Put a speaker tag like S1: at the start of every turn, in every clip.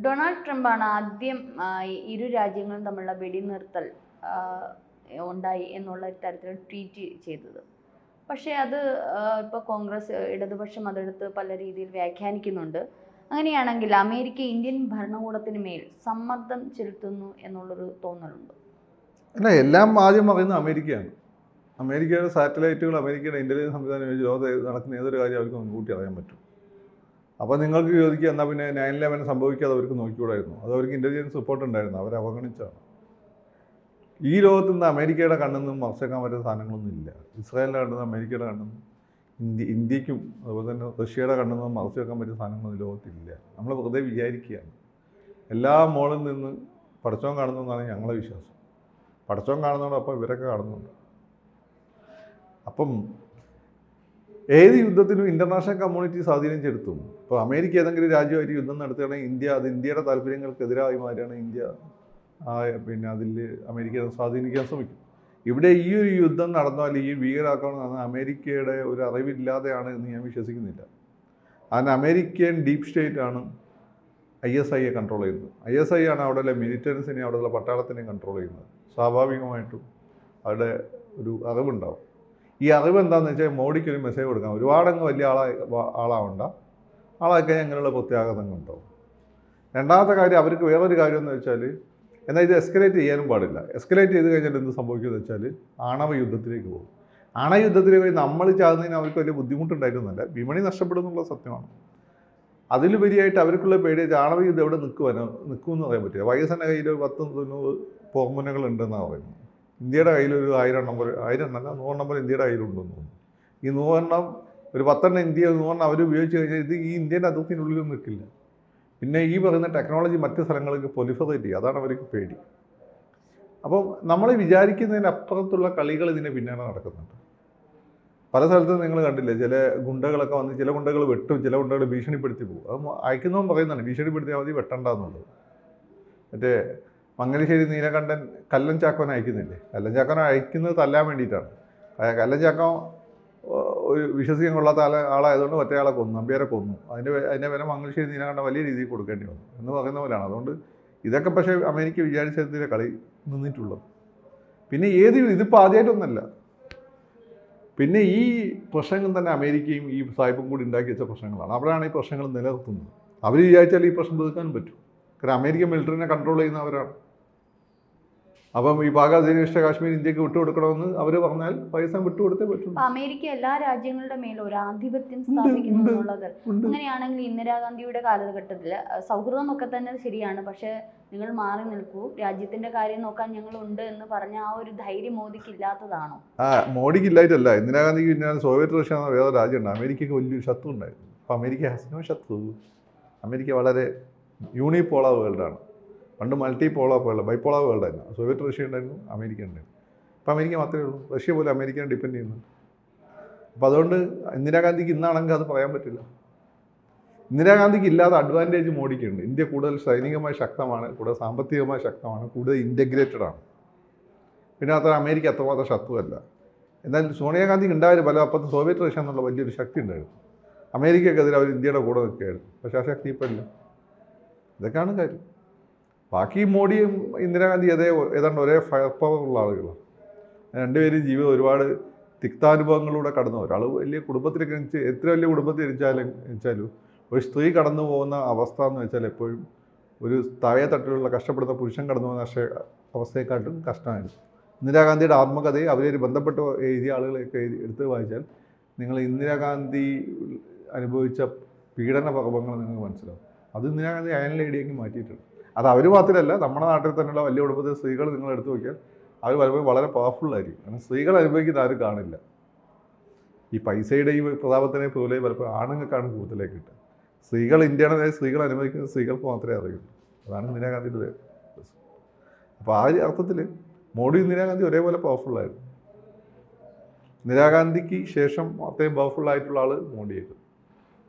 S1: Donald ട്രംപാണ് ആദ്യം ഇരു രാജ്യങ്ങളും തമ്മിലുള്ള വെടിനിർത്തൽ ഉണ്ടായി എന്നുള്ള തരത്തിൽ ട്വീറ്റ് ചെയ്തത്. പക്ഷേ അത് ഇപ്പോൾ കോൺഗ്രസ് ഇടതുപക്ഷം അതെടുത്ത് പല രീതിയിൽ വ്യാഖ്യാനിക്കുന്നുണ്ട്. അങ്ങനെയാണെങ്കിൽ അമേരിക്ക ഇന്ത്യൻ ഭരണകൂടത്തിന് മേൽ സമ്മർദ്ദം ചെലുത്തുന്നു എന്നുള്ളൊരു തോന്നലുണ്ട്.
S2: അല്ല, എല്ലാം ആദ്യം പറയുന്നത് അമേരിക്കയാണ്. അമേരിക്കയുടെ സാറ്റലൈറ്റുകൾ, അമേരിക്കയുടെ ഇൻ്റലിജൻസ് സംവിധാനം ഉപയോഗിച്ച് ലോകത്ത് നടക്കുന്ന ഏതൊരു കാര്യം അവർക്ക് മുൻകൂട്ടി അറിയാൻ പറ്റും. അപ്പോൾ നിങ്ങൾക്ക് ചോദിക്കുക, എന്നാൽ പിന്നെ 9/11 സംഭവിക്കാതെ അവർക്ക് നോക്കിക്കൂടായിരുന്നു? അത് അവർക്ക് ഇൻ്റലിജൻസ് റിപ്പോർട്ട് ഉണ്ടായിരുന്നു, അവരെ അവഗണിച്ചാണ്. ഈ ലോകത്ത് നിന്ന് അമേരിക്കയുടെ കണ്ണിൽ നിന്നും മറച്ചേക്കാൻ പറ്റുന്ന സാധനങ്ങളൊന്നും ഇല്ല. ഇസ്രായേലിൻ്റെ കണ്ണിൽ നിന്ന്, അമേരിക്കയുടെ കണ്ണിൽ നിന്നും, ഇന്ത്യക്കും അതുപോലെ തന്നെ റഷ്യയുടെ കണ്ണിൽ നിന്നും മറച്ചു വെക്കാൻ പറ്റുന്ന സാധനങ്ങളൊന്നും ലോകത്തില്ല. നമ്മൾ വെറുതെ വിചാരിക്കുകയാണ്. എല്ലാ മോളിൽ നിന്ന് പടച്ചോൻ കാണുന്നതെന്നാണ് ഞങ്ങളെ വിശ്വാസം. പടച്ചോൻ കാണുന്നതോടൊപ്പം ഇവരൊക്കെ കാണുന്നുണ്ട്. അപ്പം ഏത് യുദ്ധത്തിനും ഇൻ്റർനാഷണൽ കമ്മ്യൂണിറ്റി സ്വാധീനം ചെലുത്തും. ഇപ്പോൾ അമേരിക്ക ഏതെങ്കിലും രാജ്യമായിട്ട് യുദ്ധം നടത്തുകയാണെങ്കിൽ ഇന്ത്യ അത് ഇന്ത്യയുടെ താല്പര്യങ്ങൾക്കെതിരായി മാറിയാണ് ഇന്ത്യ പിന്നെ അതിൽ അമേരിക്കയെ സ്വാധീനിക്കാൻ ശ്രമിക്കും. ഇവിടെ ഈ ഒരു യുദ്ധം നടന്നാൽ, ഈ ഭീകരാക്രമണം നടന്നാൽ അമേരിക്കയുടെ ഒരു അറിവില്ലാതെയാണ് എന്ന് ഞാൻ വിശ്വസിക്കുന്നില്ല. അതിന് അമേരിക്കൻ ഡീപ്പ് സ്റ്റേറ്റ് ആണ് ISIയെ കൺട്രോൾ ചെയ്യുന്നത്. ISI ആണ് അവിടെയുള്ള മിലിറ്റൻസിനെ, അവിടെയുള്ള പട്ടാളത്തിനെ കൺട്രോൾ ചെയ്യുന്നത്. സ്വാഭാവികമായിട്ടും അവരുടെ ഒരു അറിവുണ്ടാവും. ഈ അറിവ് എന്താണെന്ന് വെച്ചാൽ മോഡിക്കൊരു മെസ്സേജ് കൊടുക്കാം, ഒരുപാടങ്ങ് വലിയ ആളാവണ്ട, ആളൊക്കെ അങ്ങനെയുള്ള പ്രത്യാഘാതങ്ങൾ ഉണ്ടാവും. രണ്ടാമത്തെ കാര്യം, അവർക്ക് വേറൊരു കാര്യം എന്ന് വെച്ചാൽ, എന്നാൽ ഇത് എസ്കലേറ്റ് ചെയ്യാനും പാടില്ല. എസ്കലേറ്റ് ചെയ്ത് കഴിഞ്ഞാൽ എന്ത് സംഭവിക്കുമെന്ന് വെച്ചാൽ ആണവ യുദ്ധത്തിലേക്ക് പോകും. ആണവ യുദ്ധത്തിലേക്ക് പോയി നമ്മൾ ചാകുന്നതിന് അവർക്ക് വലിയ ബുദ്ധിമുട്ടുണ്ടായിരുന്നില്ല, വിപണി നഷ്ടപ്പെടുന്നുള്ള സത്യമാണ്. അതിലുപരിയായിട്ട് അവർക്കുള്ള പേടി ആണവ യുദ്ധം എവിടെ നിൽക്കുമെന്ന് പറയാൻ പറ്റില്ല. വൈഎസ്എൻ്റെ കയ്യിൽ 10-90 പോർമുനകളുണ്ടെന്നാണ് പറയുന്നത്. ഇന്ത്യയുടെ കയ്യിലൊരു 1000 അല്ല 100 ഇന്ത്യയുടെ കയ്യിലുണ്ടെന്ന് തോന്നുന്നു. ഈ 100 ഒരു 10 ഇന്ത്യ 100 അവർ ഉപയോഗിച്ച് കഴിഞ്ഞാൽ ഇത് ഈ ഇന്ത്യൻ്റെ അതിർത്തിനുള്ളിൽ നിൽക്കില്ല. പിന്നെ ഈ പറയുന്ന ടെക്നോളജി മറ്റ് സ്ഥലങ്ങൾക്ക് പൊലിഫറേറ്റ് ചെയ്യും. അതാണ് അവർക്ക് പേടി. അപ്പം നമ്മൾ വിചാരിക്കുന്നതിനപ്പുറത്തുള്ള കളികൾ ഇതിന് പിന്നാലെ നടക്കുന്നുണ്ട്. പല സ്ഥലത്തും നിങ്ങൾ കണ്ടില്ലേ, ചില ഗുണ്ടകളൊക്കെ വന്ന് ചില ഗുണ്ടകൾ വെട്ടും, ചില ഗുണ്ടകൾ ഭീഷണിപ്പെടുത്തി പോകും. അത് അയക്കുന്നവൻ പറയുന്നതാണ് ഭീഷണിപ്പെടുത്തിയാൽ മതി, വെട്ടണ്ടെന്നുള്ളത്. മറ്റേ മംഗലശ്ശേരി നീലകണ്ഠൻ കല്ലൻ ചാക്കോനെ അയക്കുന്നില്ലേ? കല്ലൻ ചാക്കോനെ അയക്കുന്നത് തല്ലാൻ വേണ്ടിയിട്ടാണ്. കല്ലൻ ചാക്കോ ഒരു വിശ്വസിക്കാൻ കൊള്ളാത്ത ആളായതുകൊണ്ട് മറ്റേ ആളെ കൊന്നു, നമ്പ്യാരെ കൊന്നു. അതിൻ്റെ വില മംഗലശ്ശേരി നീലകണ്ഠൻ വലിയ രീതിയിൽ കൊടുക്കേണ്ടി വന്നു എന്ന് പറയുന്ന പോലെയാണ്. അതുകൊണ്ട് ഇതൊക്കെ പക്ഷേ അമേരിക്ക വിചാരിച്ചതിൻ്റെ കളി നിന്നിട്ടുള്ളത്. പിന്നെ ഇതിപ്പോൾ ആദ്യമായിട്ടൊന്നല്ല. പിന്നെ ഈ പ്രശ്നങ്ങൾ തന്നെ അമേരിക്കയും ഈ സായിപ്പും കൂടി ഉണ്ടാക്കി വെച്ച പ്രശ്നങ്ങളാണ്. അവിടെയാണ് ഈ പ്രശ്നങ്ങൾ നിലനിർത്തുന്നത്. അവർ വിചാരിച്ചാൽ ഈ പ്രശ്നം തീർക്കാനും പറ്റും. കാരണം അമേരിക്കൻ മിലിറ്ററിനെ കൺട്രോൾ ചെയ്യുന്നവരാണ്. അപ്പം ഈ പാകിസ്ഥാൻ കാശ്മീർ ഇന്ത്യക്ക് വിട്ടുകൊടുക്കണമെന്ന് അവർ പറഞ്ഞാൽ പാകിസ്ഥാൻ വിട്ടുകൊടുത്തേ പറ്റും.
S1: അമേരിക്ക എല്ലാ രാജ്യങ്ങളുടെ മേലും ഒരു ആധിപത്യം സ്ഥാപിക്കുന്നു എന്നുള്ളത്. അങ്ങനെയാണെങ്കിൽ ഇന്ദിരാഗാന്ധിയുടെ കാലഘട്ടത്തിൽ സൗഹൃദമൊക്കെ തന്നെ ശരിയാണ്, പക്ഷെ നിങ്ങൾ മാറി നിൽക്കൂ, രാജ്യത്തിന്റെ കാര്യം നോക്കാൻ ഞങ്ങളുണ്ട് എന്ന് പറഞ്ഞ ആ ഒരു ധൈര്യം മോദിക്ക് ഇല്ലാത്തതാണോ?
S2: മോഡിക്ക് ഇല്ലായിട്ടല്ല. ഇന്ദിരാഗാന്ധിക്ക് പിന്നെ സോവിയറ്റ് റഷ്യ എന്ന വേറെ രാജ്യമുണ്ട്. അമേരിക്കയ്ക്ക് വലിയൊരു ശത്രു ഉണ്ടായിരുന്നു. അപ്പോൾ അമേരിക്ക ഹസ്നോ ശത്രു. അമേരിക്ക വളരെ യൂണിപോളാർ വേൾഡാണ്. പണ്ട് മൾട്ടിപോളാർ വേൾഡ്, ബൈപോളാർ വേൾഡായിരുന്നു. സോവിയറ്റ് റഷ്യ ഉണ്ടായിരുന്നു, അമേരിക്ക ഉണ്ടായിരുന്നു. ഇപ്പോൾ അമേരിക്ക മാത്രമേ ഉള്ളൂ. റഷ്യ പോലെ അമേരിക്കനെ ഡിപ്പെൻഡ് ചെയ്യുന്നുണ്ട്. അപ്പോൾ അതുകൊണ്ട് ഇന്ദിരാഗാന്ധിക്ക് ഇന്നാണെങ്കിൽ അത് പറയാൻ പറ്റില്ല. ഇന്ദിരാഗാന്ധിക്ക് ഇല്ലാത്ത അഡ്വാൻറ്റേജ് മോഡിക്കുണ്ട്. ഇന്ത്യ കൂടുതൽ സൈനികമായി ശക്തമാണ്, കൂടുതൽ സാമ്പത്തികമായി ശക്തമാണ്, കൂടുതൽ ഇൻ്റഗ്രേറ്റഡ് ആണ്. പിന്നെ അത്ര അമേരിക്ക അത്രമാത്രം ശത്രുവല്ല. എന്നാൽ സോണിയാഗാന്ധിക്ക് ഉണ്ടായാലും പല അപ്പുറത്ത് സോവിയറ്റ് റഷ്യ എന്നുള്ള വലിയൊരു ശക്തി ഉണ്ടായിരുന്നു. അമേരിക്കക്കെതിരെ അവർ ഇന്ത്യയുടെ കൂടെ നിൽക്കുകയായിരുന്നു. പക്ഷേ ആ ശക്തി ഇപ്പം ഇല്ല. ഇതൊക്കെയാണ് കാര്യം. ബാക്കി മോഡിയും ഇന്ദിരാഗാന്ധി ഏതാണ്ട് ഒരേ ഫയർ പവർ ഉള്ള ആളുകളാണ്. രണ്ടുപേരും ജീവിതം ഒരുപാട് തിക്താനുഭവങ്ങളിലൂടെ കടന്നു. ഒരാൾ വലിയ കുടുംബത്തിലേക്ക് എത്ര വലിയ കുടുംബത്തിൽ ജനിച്ചാലും ഒരു സ്ത്രീ കടന്നു പോകുന്ന അവസ്ഥ എന്ന് വെച്ചാൽ എപ്പോഴും ഒരു താഴെ തട്ടിലുള്ള കഷ്ടപ്പെടുന്ന പുരുഷൻ കടന്നു പോകുന്ന അവസ്ഥയെക്കാട്ടും കഷ്ടമായിരുന്നു. ഇന്ദിരാഗാന്ധിയുടെ ആത്മകഥയെ അവരെ ബന്ധപ്പെട്ട് എഴുതിയ ആളുകളെയൊക്കെ എടുത്ത് വായിച്ചാൽ നിങ്ങൾ ഇന്ദിരാഗാന്ധി അനുഭവിച്ച പീഡന പർവ്വങ്ങൾ നിങ്ങൾക്ക് മനസ്സിലാവും. അത് ഇന്ദിരാഗാന്ധി അയൺ ലേഡിയേക്ക് മാറ്റിയിട്ടുണ്ട്. അത് അവർ മാത്രമല്ല, നമ്മുടെ നാട്ടിൽ തന്നെയുള്ള വലിയ കുടുംബത്തിലെ സ്ത്രീകൾ നിങ്ങൾ എടുത്തു നോക്കിയാൽ അവർ പലപ്പോഴും വളരെ പവർഫുള്ളായിരിക്കും. കാരണം സ്ത്രീകൾ അനുഭവിക്കുന്ന ആരും കാണില്ല. ഈ പൈസയുടെ ഈ പ്രതാപത്തിനെ പോലെ പലപ്പോഴും ആണുങ്ങൾക്കാണ് കൂടുതലേക്ക് കിട്ടുക. ഇന്ത്യയുടെ സ്ത്രീകൾ അനുഭവിക്കുന്ന സ്ത്രീകൾക്ക് മാത്രമേ അറിയുള്ളൂ. അതാണ് ഇന്ദിരാഗാന്ധിയുടെ. അപ്പോൾ ആ അർത്ഥത്തിൽ മോഡി ഇന്ദിരാഗാന്ധി ഒരേപോലെ പവർഫുള്ളായിരുന്നു. ഇന്ദിരാഗാന്ധിക്ക് ശേഷം അത്രയും പവർഫുള്ളായിട്ടുള്ള ആൾ മോഡിയായിരുന്നു.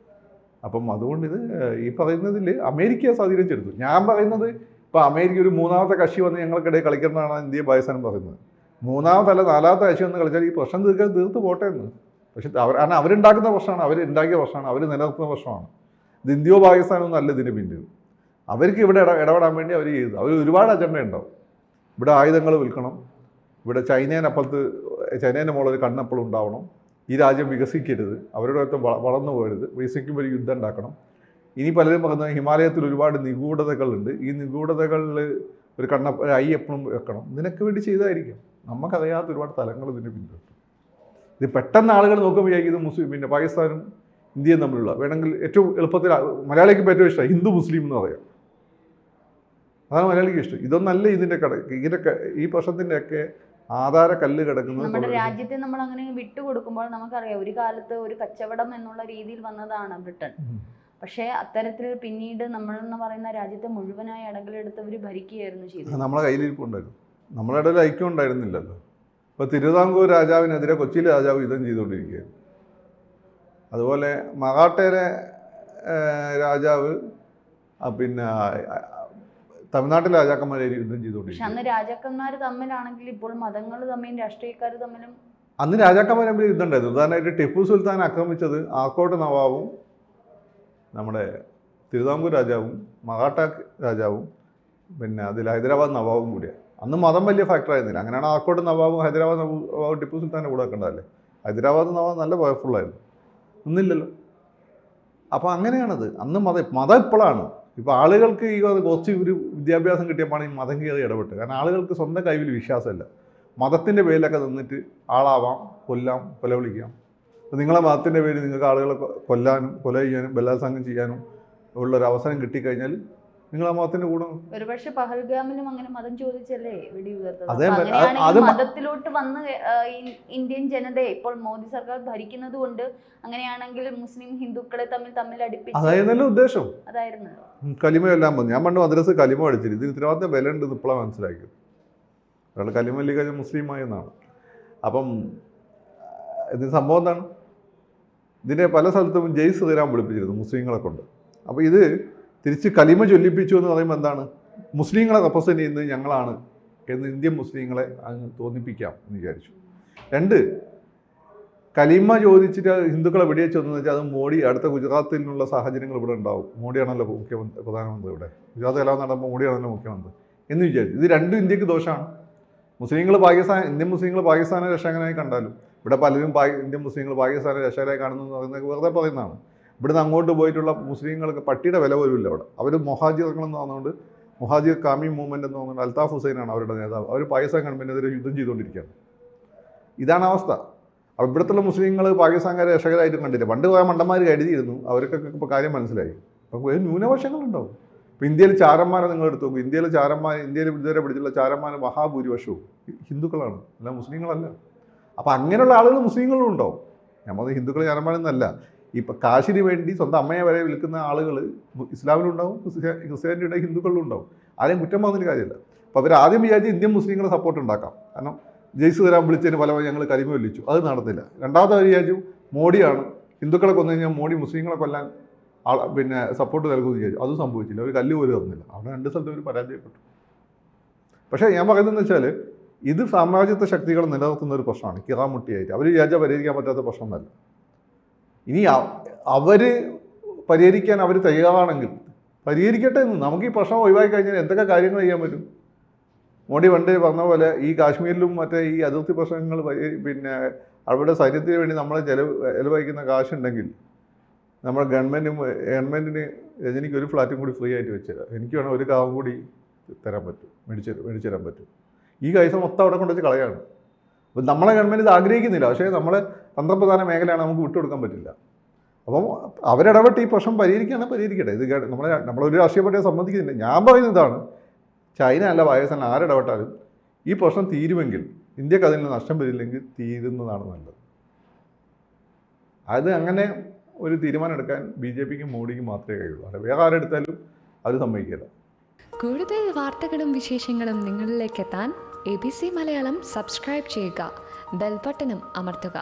S2: അപ്പം അതുകൊണ്ട് ഇത് ഈ പറയുന്നതിൽ അമേരിക്ക സ്വാധീനം ചെലുത്തും. ഞാൻ പറയുന്നത് ഇപ്പോൾ അമേരിക്ക ഒരു മൂന്നാമത്തെ കക്ഷി വന്ന് ഞങ്ങൾക്കിടയിൽ കളിക്കുന്നതാണ് ഇന്ത്യ പാകിസ്ഥാനും പറയുന്നത്. മൂന്നാമതല്ല 4ാമത്തെ കക്ഷി വന്ന് കളിച്ചാൽ ഈ പ്രശ്നം തീർത്ത് പോട്ടെ എന്ന്. പക്ഷെ കാരണം അവരുണ്ടാക്കുന്ന പ്രശ്നമാണ്, അവരുണ്ടാക്കിയ പ്രശ്നമാണ്, അവർ നിലനിർത്തുന്ന പ്രശ്നമാണ്. ഇത് ഇന്ത്യയോ പാകിസ്ഥാനോ ഒന്നും അല്ല ഇതിന് പിന്നിൽ. അവർക്ക് ഇവിടെ ഇടപെടാൻ വേണ്ടി അവർ ചെയ്തു. അവർ ഒരുപാട് അജണ്ട ഉണ്ടാവും. ഇവിടെ ആയുധങ്ങൾ വിൽക്കണം, ഇവിടെ ചൈനേൻ്റെ മുകളിൽ കണ്ണെപ്പോഴും ഉണ്ടാവണം, ഈ രാജ്യം വികസിക്കരുത്, അവരുടെ അടുത്ത് വളർന്നു പോകരുത്, വികസിക്കുമ്പോൾ ഒരു യുദ്ധം ഉണ്ടാക്കണം. ഇനി പലരും പറയുന്നത് ഹിമാലയത്തിൽ ഒരുപാട് നിഗൂഢതകളുണ്ട്, ഈ നിഗൂഢതകളിൽ ഒരു ഐ എപ്പോഴും വെക്കണം. ഇതിനൊക്കെ വേണ്ടി ചെയ്തായിരിക്കും. നമുക്കറിയാത്ത ഒരുപാട് തലങ്ങൾ ഇതിൻ്റെ പിന്നിലുണ്ട്. ഇത് പെട്ടെന്ന് ആളുകൾ നോക്കുമ്പോൾ ഇത് പിന്നെ പാകിസ്ഥാനും ഇന്ത്യയും തമ്മിലുള്ള വേണമെങ്കിൽ ഏറ്റവും എളുപ്പത്തിൽ മലയാളിക്ക് ഏറ്റവും ഇഷ്ടം ഹിന്ദു മുസ്ലിം എന്ന് പറയാം. അതാണ് മലയാളിക്ക് ഇഷ്ടം. ഇതൊന്നല്ല ഇതിൻ്റെ ഈ പ്രശ്നത്തിൻ്റെയൊക്കെ ആധാര കല്ല് കിടക്കുന്നത്.
S1: നമ്മുടെ രാജ്യത്തെ നമ്മൾ അങ്ങനെ വിട്ടുകൊടുക്കുമ്പോൾ നമുക്കറിയാം ഒരു കാലത്ത് ഒരു കച്ചവടം എന്നുള്ള രീതിയിൽ വന്നതാണ് ബ്രിട്ടൻ. പക്ഷേ അത്തരത്തിൽ പിന്നീട് നമ്മളെന്ന് പറയുന്ന രാജ്യത്തെ മുഴുവനായി അടങ്കലെടുത്തവർ ഭരിക്കുകയായിരുന്നു ചെയ്തത്.
S2: നമ്മളെ കയ്യിലിരിപ്പുണ്ടായിരുന്നു, നമ്മളുടെ ഇടയിൽ ഐക്യം ഉണ്ടായിരുന്നില്ലല്ലോ. ഇപ്പോൾ തിരുവിതാംകൂർ രാജാവിനെതിരെ കൊച്ചിയിലെ രാജാവ് യുദ്ധം ചെയ്തുകൊണ്ടിരിക്കുകയായിരുന്നു. അതുപോലെ മറാഠയിലെ രാജാവ് പിന്നെ തമിഴ്നാട്ടിലെ രാജാക്കന്മാരെ യുദ്ധം ചെയ്തുകൊണ്ടിരിക്കും.
S1: പക്ഷെ അന്ന് രാജാക്കന്മാർ തമ്മിലാണെങ്കിൽ ഇപ്പോൾ മതങ്ങൾ തമ്മിലും രാഷ്ട്രീയക്കാർ തമ്മിലും
S2: അന്ന് രാജാക്കന്മാർ തമ്മിൽ യുദ്ധം ഉണ്ടായിരുന്നു. ഉദാഹരണമായിട്ട് ടിപ്പു സുൽത്താൻ ആക്രമിച്ചത് ആർക്കോട്ട് നവാബും നമ്മുടെ തിരുവിതാംകൂർ രാജാവും മറാഠ രാജാവും പിന്നെ അതിൽ ഹൈദരാബാദ് നവാബും കൂടിയാണ്. അന്ന് മതം വലിയ ഫാക്ടർ ആയിരുന്നില്ല. അങ്ങനെയാണ് ആർക്കോട്ട് നവാബും ഹൈദരാബാദ് നവാബും ടിപ്പു സുൽത്താൻ്റെ കൂടെ വെക്കേണ്ടതല്ലേ. ഹൈദരാബാദ് നവാബ് നല്ല പവർഫുള്ളായിരുന്നു, ഒന്നില്ലല്ലോ. അപ്പോൾ അങ്ങനെയാണത്. അന്ന് മതം ഇപ്പോഴാണ്. ഇപ്പോൾ ആളുകൾക്ക് ഈ കുറച്ച് ഒരു വിദ്യാഭ്യാസം കിട്ടിയപ്പോഴാണ് ഈ മതം കയറി ഇടപെട്ട്. കാരണം ആളുകൾക്ക് സ്വന്തം കൈവിൽ വിശ്വാസമില്ല. മതത്തിൻ്റെ പേരിലൊക്കെ നിന്നിട്ട് ആളാവാം, കൊല്ലാം, കൊലവിളിക്കാം. അപ്പോൾ നിങ്ങളെ മതത്തിൻ്റെ പേരിൽ നിങ്ങൾക്ക് ആളുകളെ കൊല്ലാനും കൊല ചെയ്യാനും ബലാത്സംഗം ചെയ്യാനും ഉള്ളൊരു അവസരം കിട്ടിക്കഴിഞ്ഞാൽ നിങ്ങൾ ആ മതത്തിൻ്റെ കൂടെ.
S1: ഒരുപക്ഷെ പഹൽഗാമിലും അങ്ങനെ മതം ചോദിച്ചല്ലേ വെടിയുതിർത്തത്.
S2: അതേ
S1: മതത്തിലോട്ട് വന്ന് ഇന്ത്യൻ ജനതയെ ഇപ്പോൾ മോദി സർക്കാർ ഭരിക്കുന്നത് കൊണ്ട് അങ്ങനെയാണെങ്കിൽ മുസ്ലിം ഹിന്ദുക്കളെ തമ്മിൽ അടുപ്പിച്ച്
S2: അതായിരുന്നല്ലോ ഉദ്ദേശം.
S1: അതായിരുന്നു
S2: കലിമയെല്ലാം വന്നു. ഞാൻ പണ്ട് മദ്രസ കലിമ പഠിച്ചില്ല. ഇതിന് ഉത്തരവാദിത്തം വില ഉണ്ട് ഇപ്പോഴാണ് മനസ്സിലാക്കിയത്. ഒരാൾ കലിമല്ലി കഴിഞ്ഞ മുസ്ലിമായി എന്നാണ്. അപ്പം ഇതിന് സംഭവം എന്താണ്? ഇതിനെ പല സ്ഥലത്തും ജയ് ശ്രീറാം വിളിപ്പിച്ചിരുന്നു മുസ്ലിങ്ങളെ കൊണ്ട്. അപ്പോൾ ഇത് തിരിച്ച് കലിമ ചൊല്ലിപ്പിച്ചു എന്ന് പറയുമ്പോൾ എന്താണ്? മുസ്ലിങ്ങളെ റെപ്രസെൻറ്റ് ചെയ്യുന്നത് ഞങ്ങളാണ് എന്ന് ഇന്ത്യൻ മുസ്ലിങ്ങളെ അങ്ങ് തോന്നിപ്പിക്കാം എന്ന് വിചാരിച്ചു. രണ്ട്, കലിമ ചോദിച്ചിട്ട് ഹിന്ദുക്കളെ വെടിവെച്ചൊന്നു വെച്ചാൽ അത് മോഡി അടുത്ത ഗുജറാത്തിൽ നിന്നുള്ള സാഹചര്യങ്ങൾ ഇവിടെ ഉണ്ടാവും. മോഡിയാണല്ലോ പ്രധാനമന്ത്രി. ഇവിടെ ഗുജറാത്ത് കലാപം നടക്കുമ്പോൾ മോഡിയാണല്ലോ മുഖ്യമന്ത്രി എന്ന് വിചാരിച്ചു. ഇത് രണ്ടും ഇന്ത്യക്ക് ദോഷമാണ്. ഇന്ത്യൻ മുസ്ലിങ്ങൾ പാകിസ്ഥാനെ രക്ഷകനായി കണ്ടാലും ഇവിടെ പലരും ഇന്ത്യൻ മുസ്ലിങ്ങൾ പാകിസ്ഥാനെ രക്ഷകരായി കാണുന്നു പറയുന്നത് വെറുതെ പറയുന്നതാണ്. ഇവിടുന്ന് അങ്ങോട്ട് പോയിട്ടുള്ള മുസ്ലിങ്ങൾക്ക് പട്ടിയുടെ വില പോലും ഇല്ല അവിടെ. അവർ മൊഹാജിറുകളെന്ന് പറഞ്ഞുകൊണ്ട് മൊഹാജിർ കാമി മൂവ്മെൻ്റ് എന്ന് പറഞ്ഞുകൊണ്ട് അൽത്താഫ് ഹുസൈനാണ് അവരുടെ നേതാവ്. അവർ പാകിസ്ഥാൻ ഗവൺമെൻറ്റിനെതിരെ യുദ്ധം ചെയ്തുകൊണ്ടിരിക്കുകയാണ്. ഇതാണ് അവസ്ഥ. അപ്പോൾ ഇവിടുത്തെ മുസ്ലിങ്ങൾ പാകിസ്ഥാൻകാരെ രക്ഷകരായിട്ട് കണ്ടില്ല. പണ്ട് പോയ മണ്ടന്മാർ കരുതിയിരുന്നു. അവർക്കൊക്കെ ഇപ്പോൾ കാര്യം മനസ്സിലായി. അപ്പോൾ ന്യൂനപക്ഷങ്ങളുണ്ടാവും. ഇപ്പോൾ ഇന്ത്യയിൽ ചാരന്മാരെ നിങ്ങൾ എടുത്തു നോക്കും. ഇന്ത്യയിൽ ഇതുവരെ പിടിച്ചുള്ള ചാരന്മാർ മഹാഭൂരിപക്ഷവും ഹിന്ദുക്കളാണ്, അല്ല മുസ്ലിങ്ങളല്ല. അപ്പോൾ അങ്ങനെയുള്ള ആളുകൾ മുസ്ലിങ്ങളും ഉണ്ടാവും. നമ്മൾ ഹിന്ദുക്കൾ ചാരന്മാരെന്നല്ല. ഇപ്പം കാശിന് വേണ്ടി സ്വന്തം അമ്മയെ വരെ വിൽക്കുന്ന ആളുകൾ ഇസ്ലാമിലുണ്ടാവും, ക്രിസ്ത്യാനിയുടെ ഹിന്ദുക്കളിലും ഉണ്ടാവും. ആരെയും കുറ്റം പറഞ്ഞൊരു കാര്യമില്ല. അപ്പോൾ അവർ ആദ്യം വിചാരിച്ച് ഇന്ത്യൻ മുസ്ലിങ്ങളെ സപ്പോർട്ട് ഉണ്ടാക്കാം. കാരണം ജയ് ശ്രീറാം വിളിച്ചതിന് പലവരും ഞങ്ങൾ കരിമ വിളിച്ചു, അത് നടന്നില്ല. രണ്ടാമത്തെ അവർ വിചാരിച്ചു മോഡിയാണ്, ഹിന്ദുക്കളെ കൊന്നു കഴിഞ്ഞാൽ മോഡി മുസ്ലിങ്ങളെ കൊല്ലാൻ പിന്നെ സപ്പോർട്ട് നൽകുമെന്ന് വിചാരിച്ചു. അതും സംഭവിച്ചില്ല. ഒരു കല്ല് പോലും തന്നില്ല. അവിടെ രണ്ട് സ്ഥലത്തും അവർ പരാജയപ്പെട്ടു. പക്ഷേ ഞാൻ പറയുന്നതെന്ന് വെച്ചാൽ ഇത് സാമ്രാജ്യത്വ ശക്തികൾ നിലനിർത്തുന്ന ഒരു പ്രശ്നമാണ്. കിറാമുട്ടിയായിട്ട് അവർ വിചാരിച്ചാൽ പരിഹരിക്കാൻ പറ്റാത്ത പ്രശ്നമൊന്നല്ല. ഇനി അവർ പരിഹരിക്കാൻ അവർ തയ്യാറാണെങ്കിൽ പരിഹരിക്കട്ടെ എന്ന്. നമുക്ക് ഈ പ്രശ്നം ഒഴിവാക്കി കഴിഞ്ഞാൽ എന്തൊക്കെ കാര്യങ്ങൾ ചെയ്യാൻ പറ്റും? മോഡി പണ്ട് പറഞ്ഞ പോലെ ഈ കാശ്മീരിലും മറ്റേ ഈ അതിർത്തി പ്രശ്നങ്ങൾ അവിടെ സൈന്യത്തിന് വേണ്ടി നമ്മൾ ചെലവഴിക്കുന്ന കാശുണ്ടെങ്കിൽ നമ്മുടെ ഗവൺമെൻറ്റിന് രജനിക്ക് ഒരു ഫ്ലാറ്റും കൂടി ഫ്രീ ആയിട്ട് വെച്ചുതരാം. എനിക്ക് വേണം ഒരു കാവും കൂടി തരാൻ പറ്റും, മേടിച്ചു തരാൻ പറ്റും. ഈ പൈസ മൊത്തം അവിടെ കൊണ്ടുവച്ച് കളയാണ്. അപ്പം നമ്മളെ ഗവൺമെൻറ് ഇത് ആഗ്രഹിക്കുന്നില്ല. പക്ഷേ നമ്മളെ തന്ത്രപ്രധാന മേഖലയാണ്, നമുക്ക് വിട്ടുകൊടുക്കാൻ പറ്റില്ല. അപ്പം അവരിടപെട്ട് ഈ പ്രശ്നം പരിഹരിക്കുകയാണെങ്കിൽ പരിഹരിക്കട്ടെ. ഇത് നമ്മളൊരു രാഷ്ട്രീയ പാർട്ടിയെ സമ്മതിക്കുന്നില്ല. ഞാൻ പറയുന്നത് ഇതാണ്, ചൈന അല്ല പാകിസ്ഥാൻ ആരിടപെട്ടാലും ഈ പ്രശ്നം തീരുമെങ്കിൽ, ഇന്ത്യക്ക് അതിന് നഷ്ടം വരില്ലെങ്കിൽ തീരുന്നതാണ് നല്ലത്. അത് അങ്ങനെ ഒരു തീരുമാനം എടുക്കാൻ BJPക്കും മോഡിക്കും മാത്രമേ കഴിയുള്ളൂ. അല്ല വേറെ ആരെടുത്താലും അത് സമ്മതിക്കില്ല.
S3: കൂടുതൽ വാർത്തകളും വിശേഷങ്ങളും നിങ്ങളിലേക്ക് എത്താൻ ABC മലയാളം സബ്സ്ക്രൈബ് ചെയ്യുക, ബെൽ ബട്ടണും അമർത്തുക.